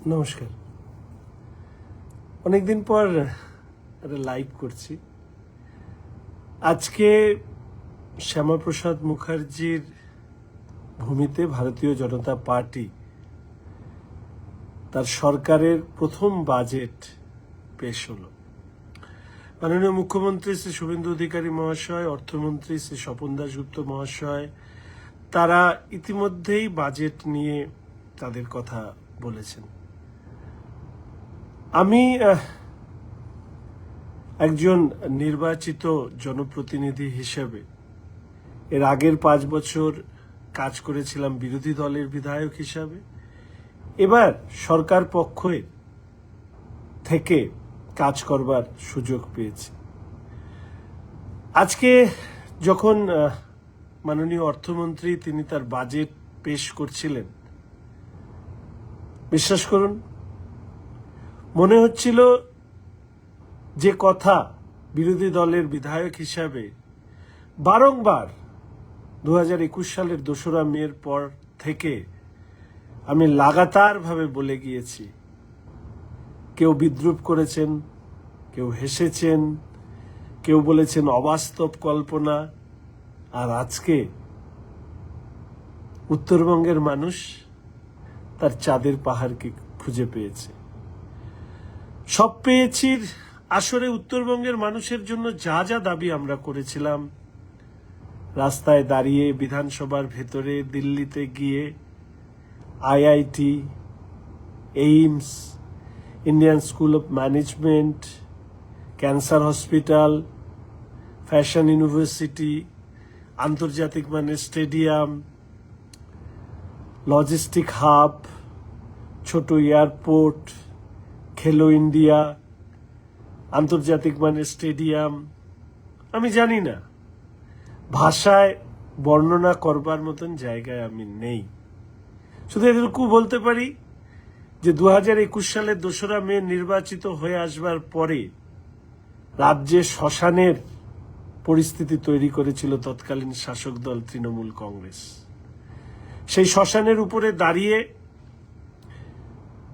নমস্কার। অনেকদিন পর একটা লাইভ করছি। আজকে শ্যামাপ্রসাদ মুখার্জির ভূমিতে ভারতীয় জনতা পার্টি তার সরকারের প্রথম বাজেট পেশ হলো। মাননীয় মুখ্যমন্ত্রী শ্রী শুভেন্দু অধিকারী মহাশয়, অর্থমন্ত্রী শ্রী স্বপন দাশগুপ্ত মহাশয় তারা ইতিমধ্যেই বাজেট নিয়ে তাদের কথা বলেছেন। আমি একজন নির্বাচিত জনপ্রতিনিধি হিসেবে এর আগের 5 বছর কাজ করেছিলাম বিরোধী দলের বিধায়ক হিসাবে। এবার সরকার পক্ষে থেকে কাজ করবার সুযোগ পেয়েছি। আজকে যখন মাননীয় অর্থমন্ত্রী তিনি তার বাজেট পেশ করছিলেন, বিশ্বাস করুন মনে হচ্ছিল যে কথা বিরোধী দলের বিধায়ক হিসাবে বারংবার 2021 সালের 2রা মের পর থেকে আমি লাগাতারভাবে বলে গিয়েছি। কেউ বিদ্রূপ করেছেন, কেউ হেসেছেন, কেউ বলেছেন অবাস্তব কল্পনা, আর আজকে উত্তরবঙ্গের মানুষ তার চাঁদের পাহাড়কে খুঁজে পেয়েছে। সব পেয়েছি। আসলে উত্তরবঙ্গের মানুষের জন্য যা যা দাবি আমরা করেছিলাম, রাস্তায় দাঁড়িয়ে, বিধানসভার ভেতরে, দিল্লিতে গিয়ে, IIT, AIIMS, Indian school of management, cancer hospital, fashion university, আন্তর্জাতিক মানের স্টেডিয়াম, লজিস্টিক হাব, ছোট এয়ারপোর্ট, খেলো ইন্ডিয়া, আন্তর্জাতিক মানের স্টেডিয়াম, আমি জানি না, ভাষায় বর্ণনা করবার মতন জায়গায় আমি নেই। শুধু এটুকু বলতে পারি যে 2021 সালের 2রা মে নির্বাচিত হয়ে আসবার পরে রাজ্যে শ্মশানের পরিস্থিতি তৈরি করেছিল তৎকালীন শাসক দল তৃণমূল কংগ্রেস। সেই শ্মশানের উপরে দাঁড়িয়ে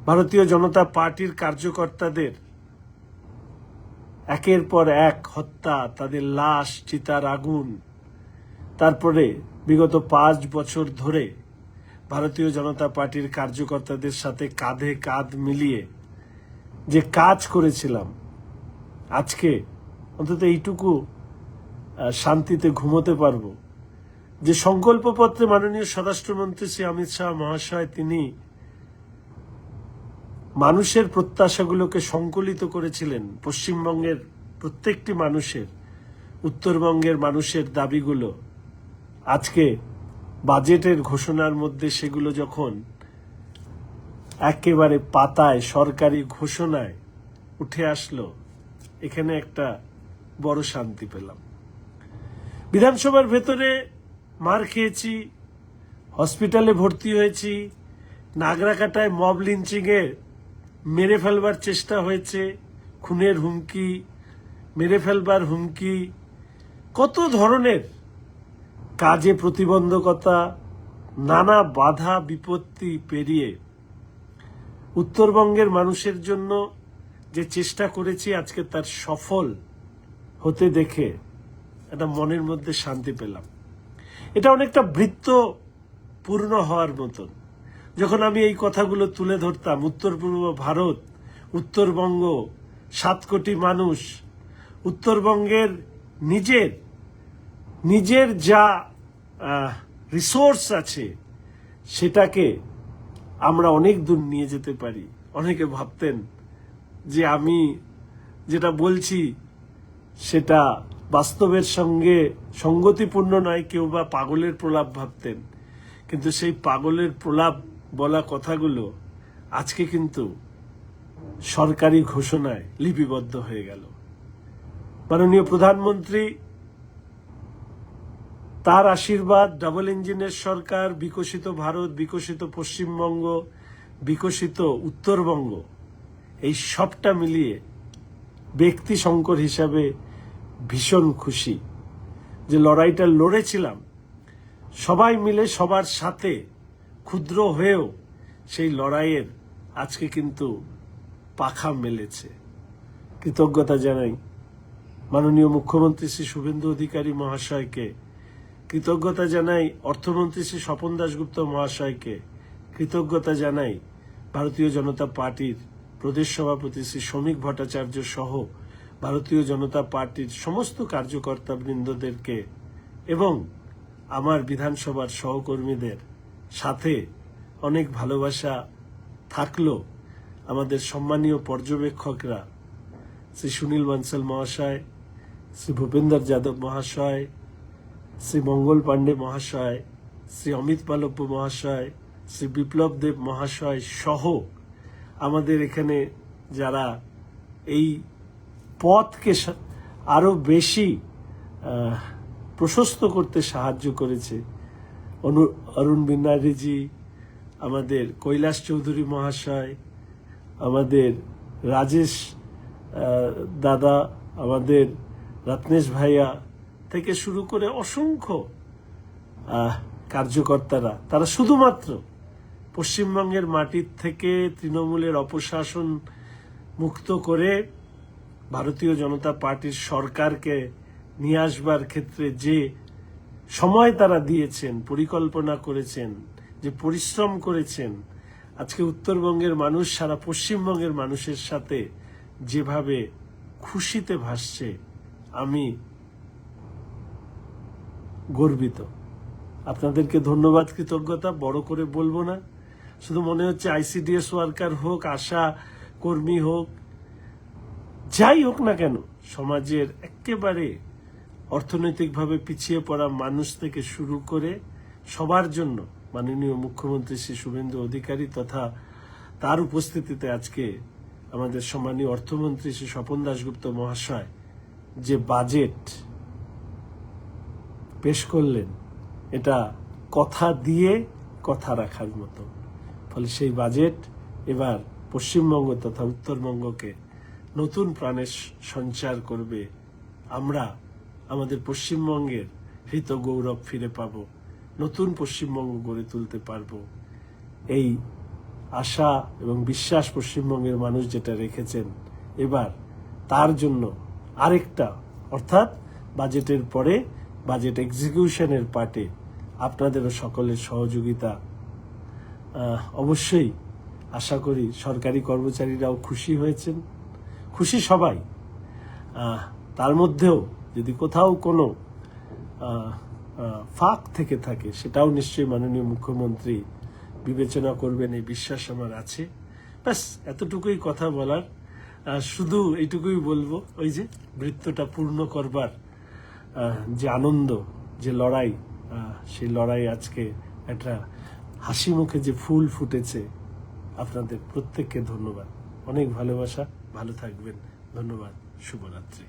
ভারতীয় জনতা পার্টির কার্যকর্তাদের একের পর এক হত্যা, তাদের লাশ, চিতার আগুন, তারপরে বিগত 5 বছর ধরে ভারতীয় জনতা পার্টির কার্যকর্তাদের সাথে কাঁধে কাঁধ মিলিয়ে যে কাজ করেছিলাম, আজকে অন্তত এইটুকু শান্তিতে ঘুমোতে পারবো যে সংকল্পপত্রে মাননীয় স্বরাষ্ট্রমন্ত্রী শ্রী অমিত শাহ মহাশয় তিনি মানুষের প্রত্যাশাগুলোকে সংকলিত করেছিলেন। পশ্চিমবঙ্গের প্রত্যেকটি মানুষের, উত্তরবঙ্গের মানুষের দাবিগুলো আজকে বাজেটের ঘোষণার মধ্যে সেগুলো যখন একেবারে পাতায় সরকারি ঘোষণায় উঠে আসলো, এখানে একটা বড় শান্তি পেলাম। বিধানসভার ভেতরে মার খেয়েছি, হসপিটালে ভর্তি হয়েছি, নাগরাকাটায় মব লিঞ্চিংয়ে মেরে ফেলবার চেষ্টা হয়েছে, খুনের হুমকি, মেরে ফেলবার হুমকি, কত ধরনের কাজে প্রতিবন্ধকতা, নানা বাধা বিপত্তি পেরিয়ে উত্তরবঙ্গের মানুষের জন্য যে চেষ্টা করেছি আজকে তার সফল হতে দেখে একটা মনের মধ্যে শান্তি পেলাম। এটা অনেকটা বৃত্ত পূর্ণ হওয়ার মতন। যখন আমি এই কথাগুলো তুলে ধরতাম, উত্তর পূর্ব ভারত, উত্তরবঙ্গ, 7 কোটি মানুষ, উত্তরবঙ্গের নিজের যা রিসোর্স আছে সেটাকে আমরা অনেক দূর নিয়ে যেতে পারি। অনেকে ভাবতেন যে আমি যেটা বলছি সেটা বাস্তবের সঙ্গে সঙ্গতিপূর্ণ নয়, কেউ বা পাগলের প্রলাপ ভাবতেন। কিন্তু সেই পাগলের প্রলাপ বলা কথাগুলো আজকে কিন্তু সরকারি ঘোষণায় লিপিবদ্ধ হয়ে গেল। মাননীয় প্রধানমন্ত্রী তার আশীর্বাদ, ডাবল ইঞ্জিনের সরকার, বিকশিত ভারত, বিকশিত পশ্চিমবঙ্গ, বিকশিত উত্তরবঙ্গ, এই সবটা মিলিয়ে ব্যক্তি শঙ্কর হিসাবে ভীষণ খুশি যে লড়াইটা লড়েছিলাম সবাই মিলে, সবার সাথে, ক্ষুদ্র হয়েও সেই লড়াইয়ের আজকে কিন্তু পাখা মেলেছে। কৃতজ্ঞতা জানাই মাননীয় মুখ্যমন্ত্রী শ্রী শুভেন্দু অধিকারী মহাশয়কে, কৃতজ্ঞতা জানাই অর্থমন্ত্রী শ্রী স্বপন দাশগুপ্ত মহাশয়কে, কৃতজ্ঞতা জানাই ভারতীয় জনতা পার্টির প্রদেশ সভাপতি শ্রী শ্রমিক ভট্টাচার্য সহ ভারতীয় জনতা পার্টির সমস্ত কার্যকর্তা বৃন্দদেরকে এবং আমার বিধানসভার সহকর্মীদের। সাথে অনেক ভালোবাসা থাকলো আমাদের সম্মানীয় পর্যবেক্ষকরা শ্রী সুনীল বানসাল মহাশয়, শ্রী ভূপেন্দর যাদব মহাশয়, শ্রী মঙ্গল পাণ্ডে মহাশয়, শ্রী অমিত মালব্য মহাশয়, শ্রী বিপ্লব দেব মহাশয় সহ আমাদের এখানে যারা এই পথকে আরো বেশি প্রশস্ত করতে সাহায্য করেছে। অরুণ বিনারিজি, আমাদের কৈলাস চৌধুরী মহাশয়, আমাদের রাজেশ দাদা, আমাদের রত্নেশ ভাইয়া থেকে শুরু করে অসংখ্য কার্যকর্তারা, তারা শুধুমাত্র পশ্চিমবঙ্গের মাটির থেকে তৃণমূলের অপশাসন মুক্ত করে ভারতীয় জনতা পার্টির সরকারকে নিয়ে আসবার ক্ষেত্রে যে সময় তারা দিয়েছেন, পরিকল্পনা করেছেন, যে পরিশ্রম করেছেন, আজকে উত্তরবঙ্গের মানুষ সারা পশ্চিমবঙ্গের মানুষের সাথে যেভাবে খুশিতে ভাসছে, আমি গর্বিত। আপনাদেরকে ধন্যবাদ, কৃতজ্ঞতা বড় করে বলবো না। শুধু মনে হচ্ছে আইসিডিএস ওয়ার্কার হোক, আশা কর্মী হোক, যাই হোক না কেন, সমাজের একেবারে অর্থনৈতিকভাবে পিছিয়ে পড়া মানুষ থেকে শুরু করে সবার জন্য মাননীয় মুখ্যমন্ত্রী শ্রী শুভেন্দু অধিকারী তথা তার উপস্থিতিতে আজকে আমাদের সম্মানীয় অর্থমন্ত্রী শ্রী স্বপন দাশগুপ্ত মহাশয় যে বাজেট পেশ করলেন, এটা কথা দিয়ে কথা রাখার মতো। ফলে সেই বাজেট এবার পশ্চিমবঙ্গ তথা উত্তরবঙ্গকে নতুন প্রাণের সঞ্চার করবে। আমরা আমাদের পশ্চিমবঙ্গের হৃত গৌরব ফিরে পাব, নতুন পশ্চিমবঙ্গ গড়ে তুলতে পারব। এই আশা এবং বিশ্বাস পশ্চিমবঙ্গের মানুষ যেটা রেখেছেন, এবার তার জন্য আরেকটা, অর্থাৎ বাজেটের পরে বাজেট এক্সিকিউশনের পার্টে আপনাদেরও সকলের সহযোগিতা অবশ্যই আশা করি। সরকারি কর্মচারীরাও খুশি হয়েছেন, খুশি সবাই। তার মধ্যেও যদি কোথাও কোনো ফাঁক থেকে থাকে, সেটাও নিশ্চয়ই মাননীয় মুখ্যমন্ত্রী বিবেচনা করবেন, এই বিশ্বাস আমার আছে। ব্যাস এতটুকুই কথা বলার, শুধু এইটুকুই বলবো, ওই যে বৃত্তটা পূর্ণ করবার যে আনন্দ, যে লড়াই, সেই লড়াই আজকে একটা হাসি মুখে যে ফুল ফুটেছে। আপনাদের প্রত্যেককে ধন্যবাদ, অনেক ভালোবাসা, ভালো থাকবেন, ধন্যবাদ, শুভরাত্রি।